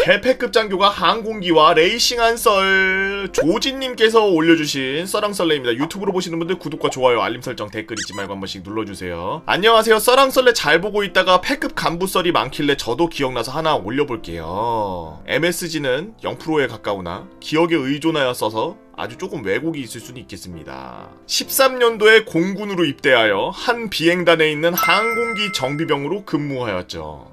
개패급 장교가 항공기와 레이싱한 썰. 조진님께서 올려주신 썰랑썰레입니다. 유튜브로 보시는 분들 구독과 좋아요, 알림 설정, 댓글 잊지 말고 한 번씩 눌러주세요. 안녕하세요. 썰랑썰레 잘 보고 있다가 패급 간부 썰이 많길래 저도 기억나서 하나 올려볼게요. MSG는 0%에 가까우나 기억에 의존하여 써서 아주 조금 왜곡이 있을 수는 있겠습니다. 13년도에 공군으로 입대하여 한 비행단에 있는 항공기 정비병으로 근무하였죠.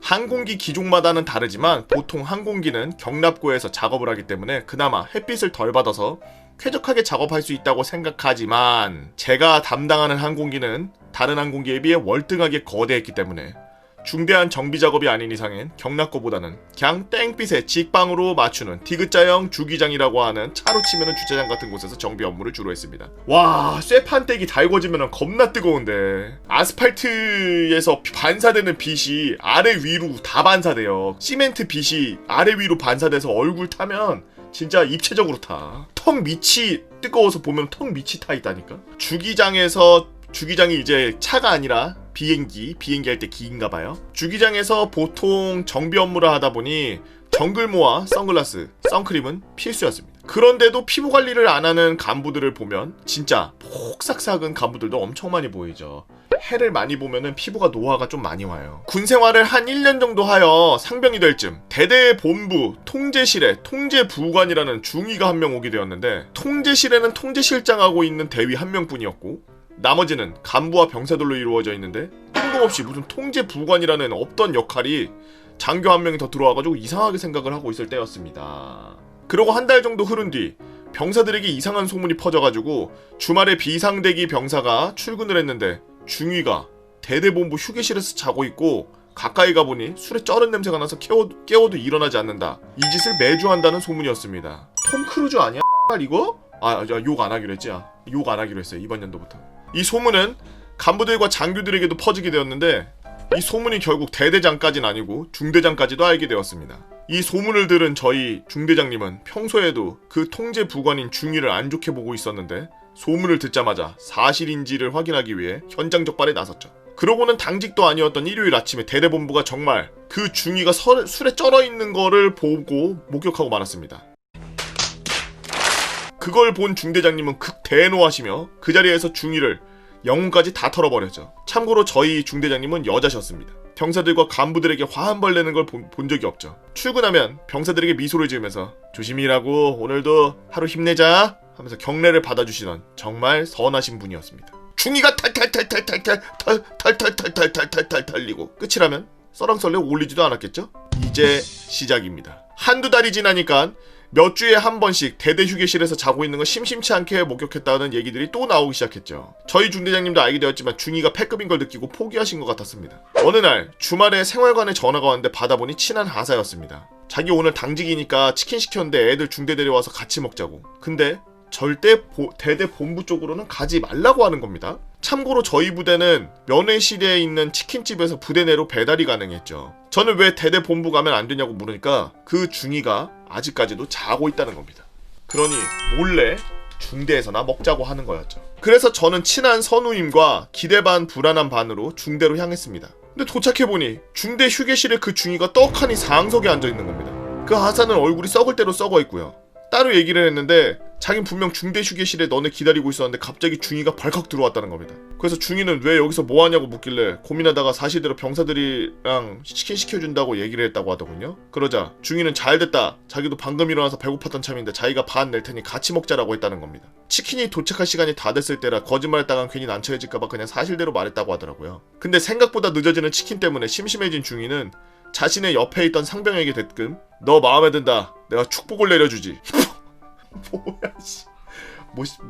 항공기 기종마다는 다르지만 보통 항공기는 경납고에서 작업을 하기 때문에 그나마 햇빛을 덜 받아서 쾌적하게 작업할 수 있다고 생각하지만 제가 담당하는 항공기는 다른 항공기에 비해 월등하게 거대했기 때문에 중대한 정비 작업이 아닌 이상엔 경납고보다는 그냥 땡빛에 직방으로 맞추는 디귿자형 주기장이라고 하는 차로 치면은 주차장 같은 곳에서 정비 업무를 주로 했습니다. 와, 쇠판떼기 달궈지면은 겁나 뜨거운데 아스팔트에서 반사되는 빛이 아래 위로 다 반사돼요. 시멘트 빛이 아래 위로 반사돼서 얼굴 타면 진짜 입체적으로 타. 턱 밑이 뜨거워서 보면 턱 밑이 타 있다니까. 주기장이 이제 차가 아니라 비행기 할 때 기인가봐요. 주기장에서 보통 정비 업무를 하다 보니 정글모와 선글라스, 선크림은 필수였습니다. 그런데도 피부 관리를 안 하는 간부들을 보면 진짜 폭삭삭은 간부들도 엄청 많이 보이죠. 해를 많이 보면은 피부가 노화가 좀 많이 와요. 군 생활을 한 1년 정도 하여 상병이 될 쯤 대대 본부 통제실에 통제부관이라는 중위가 한 명 오게 되었는데, 통제실에는 통제실장하고 있는 대위 한 명뿐이었고 나머지는 간부와 병사들로 이루어져 있는데 뜬금없이 무슨 통제부관이라는 없던 역할이 장교 한 명이 더 들어와가지고 이상하게 생각을 하고 있을 때였습니다. 그러고 한 달 정도 흐른 뒤 병사들에게 이상한 소문이 퍼져가지고 주말에 비상대기 병사가 출근을 했는데 중위가 대대본부 휴게실에서 자고 있고 가까이 가보니 술에 쩔은 냄새가 나서 깨워도 일어나지 않는다. 이 짓을 매주 한다는 소문이었습니다. 톰 크루즈 아니야? 이거? 욕 안 하기로 했지. 욕 안 하기로 했어요. 이번 연도부터. 이 소문은 간부들과 장교들에게도 퍼지게 되었는데 이 소문이 결국 대대장까지는 아니고 중대장까지도 알게 되었습니다. 이 소문을 들은 저희 중대장님은 평소에도 그 통제부관인 중위를 안 좋게 보고 있었는데 소문을 듣자마자 사실인지를 확인하기 위해 현장 적발에 나섰죠. 그러고는 당직도 아니었던 일요일 아침에 대대본부가 정말 그 중위가 술에 쩔어 있는 거를 보고 목격하고 말았습니다. 그걸 본 중대장님은 극대노하시며 그 자리에서 중위를 영혼까지 다 털어버렸죠. 참고로 저희 중대장님은 여자셨습니다. 병사들과 간부들에게 화 한 번 내는 걸 본 적이 없죠. 출근하면 병사들에게 미소를 지으면서 조심히 일하고 오늘도 하루 힘내자 하면서 경례를 받아주시던 정말 선하신 분이었습니다. 중위가 탈탈탈탈탈탈탈탈탈탈탈탈 달리고 끝이라면 썰렁썰렁 올리지도 않았겠죠? 이제 시작입니다. 한두 달이 지나니까 몇 주에 한 번씩 대대 휴게실에서 자고 있는 걸 심심치 않게 목격했다는 얘기들이 또 나오기 시작했죠. 저희 중대장님도 알게 되었지만 중위가 패급인 걸 느끼고 포기하신 것 같았습니다. 어느 날 주말에 생활관에 전화가 왔는데 받아보니 친한 하사였습니다. 자기 오늘 당직이니까 치킨 시켰는데 애들 중대 데려와서 같이 먹자고. 근데 절대 대대 본부 쪽으로는 가지 말라고 하는 겁니다. 참고로 저희 부대는 면회실에 있는 치킨집에서 부대 내로 배달이 가능했죠. 저는 왜 대대 본부 가면 안 되냐고 물으니까 그 중위가 아직까지도 자고 있다는 겁니다. 그러니 몰래 중대에서나 먹자고 하는 거였죠. 그래서 저는 친한 선우임과 기대 반 불안한 반으로 중대로 향했습니다. 근데 도착해보니 중대 휴게실에 그 중위가 떡하니 상석에 앉아있는 겁니다. 그 하사는 얼굴이 썩을 대로 썩어있고요. 따로 얘기를 했는데 자긴 분명 중대 휴게실에 너네 기다리고 있었는데 갑자기 중위가 벌컥 들어왔다는 겁니다. 그래서 중위는 왜 여기서 뭐하냐고 묻길래 고민하다가 사실대로 병사들이랑 치킨 시켜준다고 얘기를 했다고 하더군요. 그러자 중위는 잘됐다, 자기도 방금 일어나서 배고팠던 참인데 자기가 반 낼 테니 같이 먹자라고 했다는 겁니다. 치킨이 도착할 시간이 다 됐을 때라 거짓말했다간 괜히 난처해질까봐 그냥 사실대로 말했다고 하더라고요. 근데 생각보다 늦어지는 치킨 때문에 심심해진 중위는 자신의 옆에 있던 상병에게 대뜸 너 마음에 든다, 내가 축복을 내려주지. 뭐야 씨.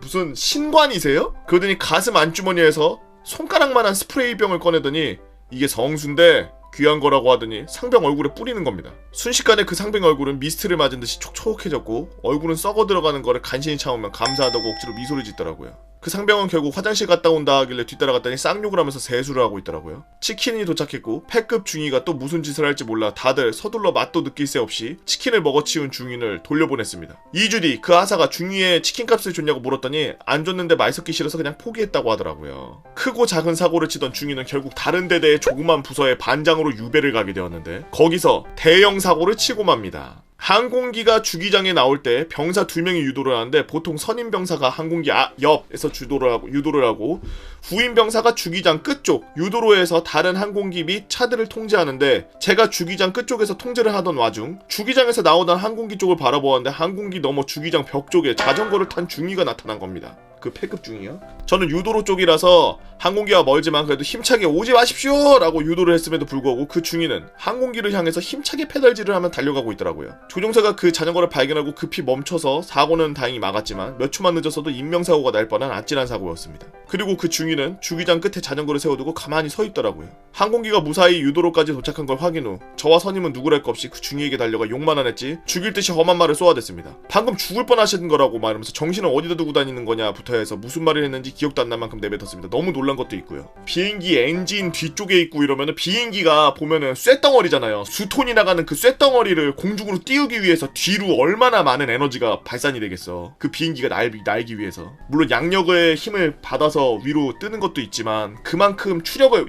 무슨 신관이세요? 그러더니 가슴 안주머니에서 손가락만한 스프레이병을 꺼내더니 이게 성수인데 귀한 거라고 하더니 상병 얼굴에 뿌리는 겁니다. 순식간에 그 상병 얼굴은 미스트를 맞은 듯이 촉촉해졌고 얼굴은 썩어 들어가는 거를 간신히 참으면 감사하다고 억지로 미소를 짓더라고요. 그 상병은 결국 화장실 갔다 온다 하길래 뒤따라갔더니 쌍욕을 하면서 세수를 하고 있더라고요. 치킨이 도착했고 패급 중위가 또 무슨 짓을 할지 몰라 다들 서둘러 맛도 느낄 새 없이 치킨을 먹어치운 중위를 돌려보냈습니다. 2주 뒤 그 하사가 중위에 치킨값을 줬냐고 물었더니 안 줬는데 말 섞기 싫어서 그냥 포기했다고 하더라고요. 크고 작은 사고를 치던 중위는 결국 다른 대대의 조그만 부서에 반장으로 주기장으로 유배를 가게 되었는데 거기서 대형 사고를 치고 맙니다. 항공기가 주기장에 나올 때 병사 2명이 유도를 하는데 보통 선임 병사가 항공기 옆에서 유도를 하고 후임 병사가 주기장 끝쪽 유도로에서 다른 항공기 및 차들을 통제하는데 제가 주기장 끝쪽에서 통제를 하던 와중 주기장에서 나오던 항공기 쪽을 바라보았는데 항공기 너머 주기장 벽 쪽에 자전거를 탄 중위가 나타난 겁니다. 그 패급 중이요. 저는 유도로 쪽이라서 항공기와 멀지만 그래도 힘차게 오지 마십시오 라고 유도를 했음에도 불구하고 그 중위는 항공기를 향해서 힘차게 페달질을 하며 달려가고 있더라고요. 조종사가 그 자전거를 발견하고 급히 멈춰서 사고는 다행히 막았지만 몇 초만 늦었어도 인명사고가 날 뻔한 아찔한 사고였습니다. 그리고 그 중위는 주기장 끝에 자전거를 세워두고 가만히 서 있더라고요. 항공기가 무사히 유도로까지 도착한 걸 확인 후 저와 선임은 누구랄 것 없이 그 중위에게 달려가 욕만 안 했지 죽일 듯이 험한 말을 쏘아댔습니다. 방금 죽을 뻔하신 거라고 말하면서 정신을 어디다 두고 다니는 거냐부터 해서 무슨 말을 했는지 기억도 안 날 만큼 내뱉었습니다. 너무 놀란 것도 있고요. 비행기 엔진 뒤쪽에 있고 이러면은 비행기가 보면은 쇳덩어리잖아요. 수톤이 나가는 그 쇳덩어리를 공중으로 띄우기 위해서 뒤로 얼마나 많은 에너지가 발산이 되겠어. 그 비행기가 날기 위해서. 물론 양력의 힘을 받아서 위로 뜨는 것도 있지만 그만큼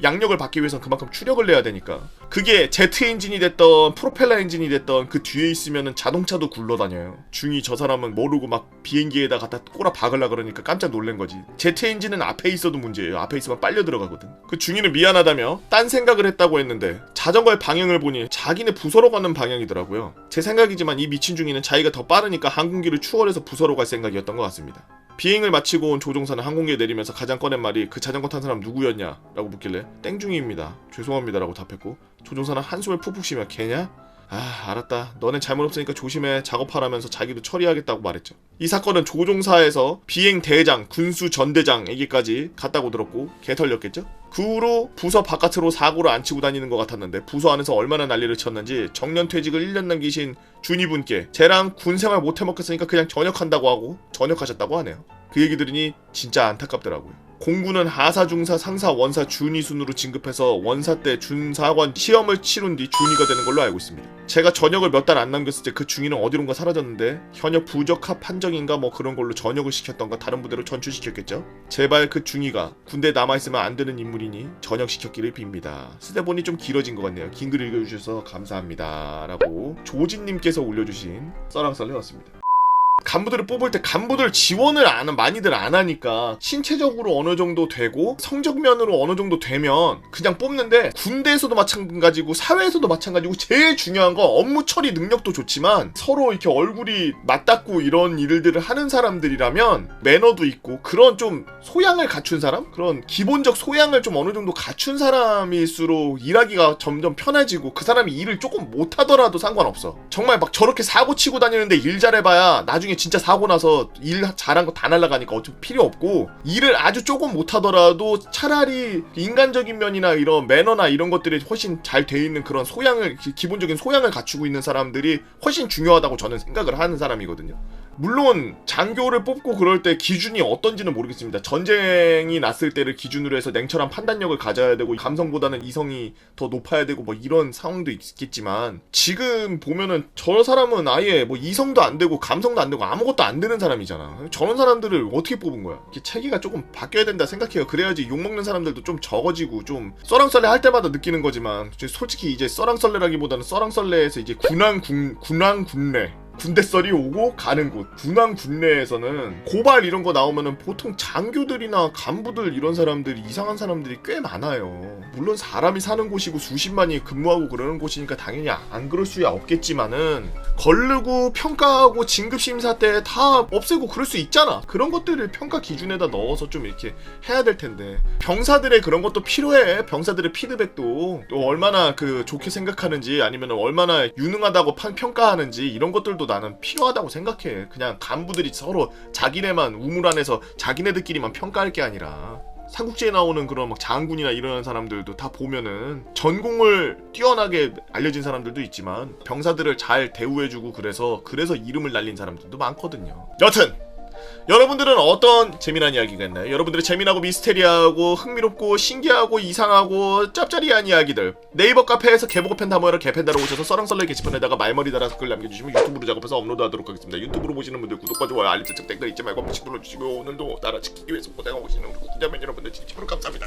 양력을 받기 위해서는 그만큼 추력을 내야 되니까. 그게 제트 엔진이 됐던 프로펠러 엔진이 됐던 그 뒤에 있으면은 자동차도 굴러다녀요. 중이 저 사람은 모르고 막 비행기에다 갖다 꼬라 박으려 그러니까 깜짝 놀란 거지. 제트 엔진은 앞에 있어도 문제예요. 앞에 있으면 빨려 들어가거든. 그 중이는 미안하다며 딴 생각을 했다고 했는데 자전거의 방향을 보니 자기네 부서로 가는 방향이더라고요. 제 생각이지만 이 미친 중이는 자기가 더 빠르니까 항공기를 추월해서 부서로 갈 생각이었던 것 같습니다. 비행을 마치고 온 조종사는 항공기에 내리면서 가장 꺼낸 말이 그 자전거 탄 사람 누구였냐? 라고 묻길래 땡중이입니다. 죄송합니다 라고 답했고 조종사는 한숨을 푹푹 쉬며 걔냐? 알았다. 너넨 잘못 없으니까 조심해. 작업하라면서 자기도 처리하겠다고 말했죠. 이 사건은 조종사에서 비행 대장, 군수 전대장에게까지 갔다고 들었고 개털렸겠죠? 그 후로 부서 바깥으로 사고를 안 치고 다니는 것 같았는데 부서 안에서 얼마나 난리를 쳤는지 정년퇴직을 1년 남기신 준이분께 쟤랑 군생활 못 해먹겠으니까 그냥 전역한다고 하고 전역하셨다고 하네요. 그 얘기 들으니 진짜 안타깝더라고요. 공군은 하사, 중사, 상사, 원사, 준이 순으로 진급해서 원사 때 준사관 시험을 치룬 뒤 준이가 되는 걸로 알고 있습니다. 제가 전역을 몇 달 안 남겼을 때 그 중이는 어디론가 사라졌는데 현역 부적합 판정인가 뭐 그런 걸로 전역을 시켰던가 다른 부대로 전출시켰겠죠? 제발 그 중이가 군대에 남아있으면 안 되는 인물이니 전역시켰기를 빕니다. 쓰다 보니 좀 길어진 것 같네요. 긴 글 읽어주셔서 감사합니다 라고 조진님께서 올려주신 썰랑썰레였습니다. 간부들을 뽑을 때 간부들 지원을 많이들 안 하니까 신체적으로 어느 정도 되고 성적면으로 어느 정도 되면 그냥 뽑는데 군대에서도 마찬가지고 사회에서도 마찬가지고 제일 중요한 건 업무 처리 능력도 좋지만 서로 이렇게 얼굴이 맞닿고 이런 일들을 하는 사람들이라면 매너도 있고 그런 좀 소양을 갖춘 사람? 그런 기본적 소양을 좀 어느 정도 갖춘 사람일수록 일하기가 점점 편해지고 그 사람이 일을 조금 못하더라도 상관없어. 정말 막 저렇게 사고 치고 다니는데 일 잘해봐야 나중에 진짜 사고 나서 일 잘한 거 다 날라가니까 어차피 필요 없고 일을 아주 조금 못하더라도 차라리 인간적인 면이나 이런 매너나 이런 것들이 훨씬 잘 돼 있는 그런 소양을 기본적인 소양을 갖추고 있는 사람들이 훨씬 중요하다고 저는 생각을 하는 사람이거든요. 물론 장교를 뽑고 그럴 때 기준이 어떤지는 모르겠습니다. 전쟁이 났을 때를 기준으로 해서 냉철한 판단력을 가져야 되고 감성보다는 이성이 더 높아야 되고 뭐 이런 상황도 있겠지만 지금 보면은 저 사람은 아예 뭐 이성도 안 되고 감성도 안 되고 아무것도 안 되는 사람이잖아. 저런 사람들을 어떻게 뽑은 거야? 이렇게 체계가 조금 바뀌어야 된다 생각해요. 그래야지 욕먹는 사람들도 좀 적어지고 좀 썰랑썰레 할 때마다 느끼는 거지만 솔직히 이제 썰랑썰레라기보다는 썰랑썰레에서 이제 군왕군내 군대 썰이 오고 가는 곳 군왕 군내에서는 고발 이런 거 나오면은 보통 장교들이나 간부들 이런 사람들이 이상한 사람들이 꽤 많아요. 물론 사람이 사는 곳이고 수십만이 근무하고 그러는 곳이니까 당연히 안 그럴 수야 없겠지만은 거르고 평가하고 진급심사 때 다 없애고 그럴 수 있잖아. 그런 것들을 평가 기준에다 넣어서 좀 이렇게 해야 될 텐데 병사들의 그런 것도 필요해. 병사들의 피드백도 또 얼마나 그 좋게 생각하는지 아니면 얼마나 유능하다고 평가하는지 이런 것들도 나는 필요하다고 생각해. 그냥 간부들이 서로 자기네만 우물 안에서 자기네들끼리만 평가할 게 아니라 삼국지에 나오는 그런 막 장군이나 이런 사람들도 다 보면은 전공을 뛰어나게 알려진 사람들도 있지만 병사들을 잘 대우해주고 그래서 이름을 날린 사람들도 많거든요. 여튼 여러분들은 어떤 재미난 이야기가 있나요? 여러분들의 재미나고 미스테리하고 흥미롭고 신기하고 이상하고 짭짜리한 이야기들 네이버 카페에서 개보고펜 다모여라 개펜다로 오셔서 썰랑썰레 게시판에다가 말머리 달아서 글 남겨주시면 유튜브로 작업해서 업로드하도록 하겠습니다. 유튜브로 보시는 분들 구독과 좋아요 알림 설정 댓글 잊지 말고 한 번씩 눌러주시고 오늘도 나라 지키기 위해서 고생하고 계시는 우리 구자맨 여러분들 진심으로 감사합니다.